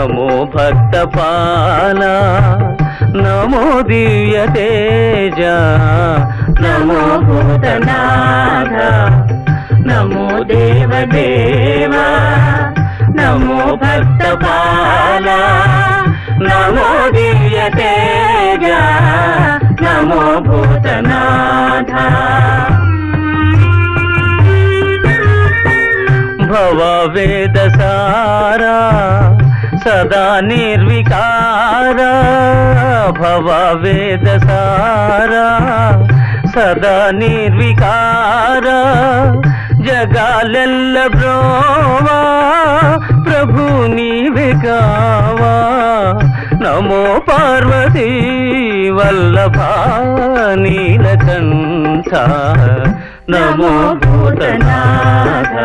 నమో భక్తపాల నమో దివ్య తేజ నమో భూతనాథ నమో దేవదేవ నమో భక్తపాల నమో దివ్య తేజ నమో భూతనాథ భవ వేద సారా సదా నిర్వికార భవ వేద సారా సదా నిర్వికార జగాలెల్ల బ్రోవా ప్రభు నీవే కావా నమో పార్వతీ వల్లభ నీలకంఠ నమో భూతనాథ